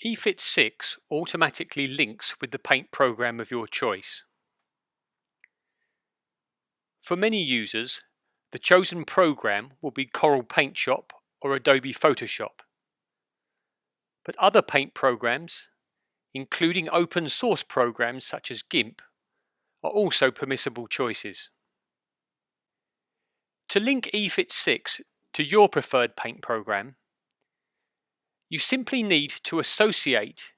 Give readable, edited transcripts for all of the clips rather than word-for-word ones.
EFIT6 automatically links with the paint program of your choice. For many users, the chosen program will be Corel Paint Shop or Adobe Photoshop. But other paint programs, including open source programs such as GIMP, are also permissible choices. To link EFIT6 to your preferred paint program, you simply need to associate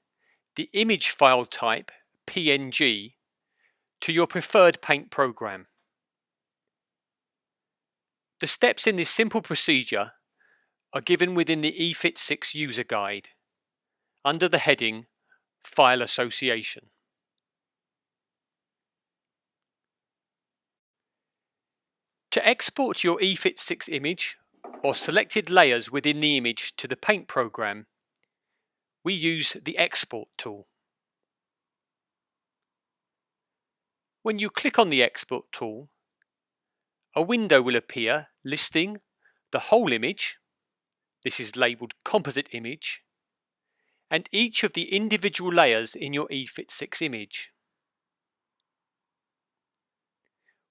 the image file type PNG to your preferred paint program. The steps in this simple procedure are given within the EFIT6 user guide under the heading File Association. To export your EFIT6 image or selected layers within the image to the paint program, we use the Export tool. When you click on the Export tool, a window will appear listing the whole image, this is labelled Composite Image, and each of the individual layers in your EFIT6 image.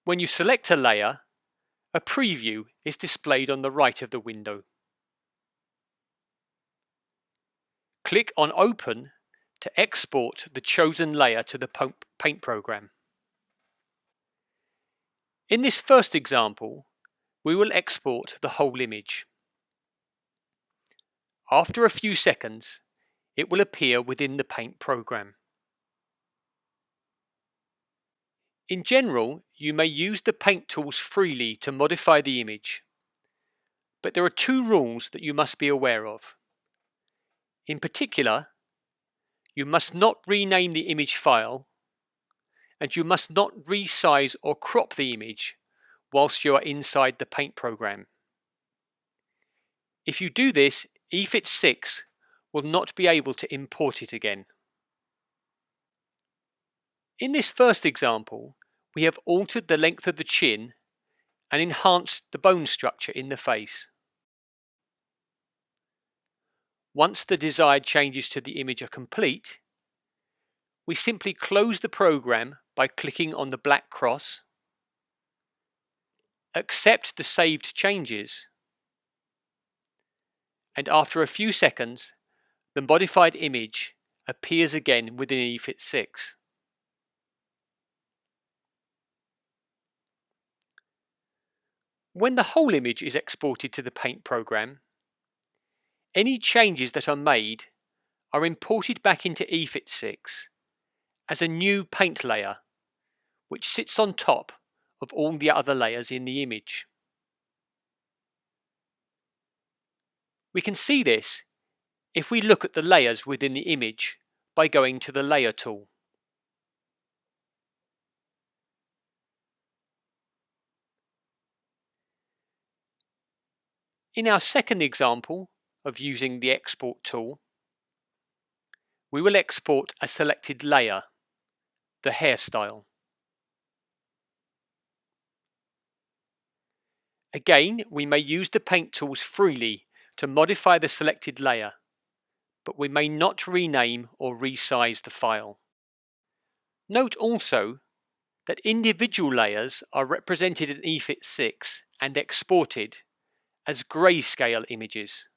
When you select a layer, a preview is displayed on the right of the window. Click on Open to export the chosen layer to the paint program. In this first example, we will export the whole image. After a few seconds, it will appear within the paint program. In general, you may use the paint tools freely to modify the image, but there are two rules that you must be aware of. In particular, you must not rename the image file, and you must not resize or crop the image whilst you are inside the paint program. If you do this, EFIT6 will not be able to import it again. In this first example, we have altered the length of the chin and enhanced the bone structure in the face. Once the desired changes to the image are complete, we simply close the program by clicking on the black cross, accept the saved changes, and after a few seconds, the modified image appears again within EFIT6. When the whole image is exported to the paint program, any changes that are made are imported back into EFIT6 as a new paint layer, which sits on top of all the other layers in the image. We can see this if we look at the layers within the image by going to the Layer tool. In our second example of using the Export tool, we will export a selected layer, the hairstyle. Again, we may use the paint tools freely to modify the selected layer, but we may not rename or resize the file. Note also that individual layers are represented in EFIT6 and exported as grayscale images.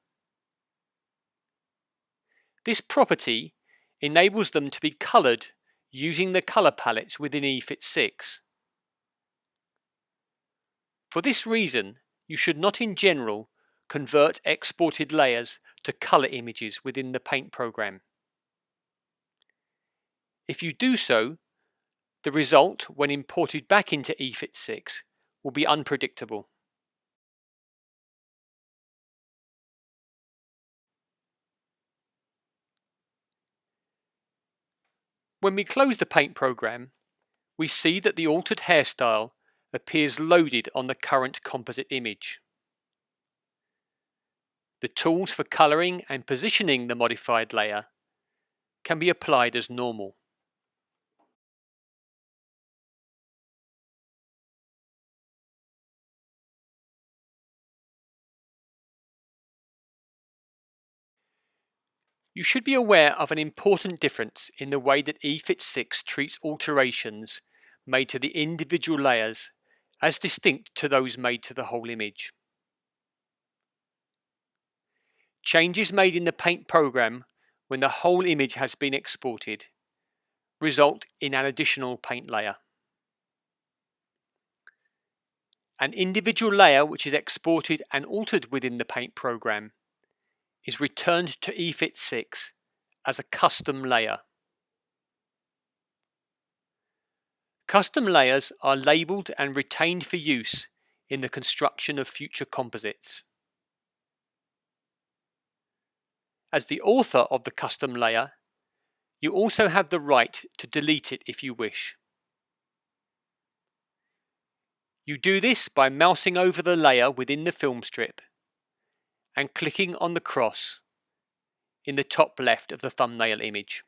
This property enables them to be colored using the color palettes within EFIT6. For this reason, you should not in general convert exported layers to color images within the paint program. If you do so, the result when imported back into EFIT6 will be unpredictable. When we close the paint program, we see that the altered hairstyle appears loaded on the current composite image. The tools for coloring and positioning the modified layer can be applied as normal. You should be aware of an important difference in the way that EFIT6 treats alterations made to the individual layers as distinct to those made to the whole image. Changes made in the paint program when the whole image has been exported result in an additional paint layer. An individual layer which is exported and altered within the paint program is returned to EFIT6 as a custom layer. Custom layers are labeled and retained for use in the construction of future composites. As the author of the custom layer, you also have the right to delete it if you wish. You do this by mousing over the layer within the film strip and clicking on the cross in the top left of the thumbnail image.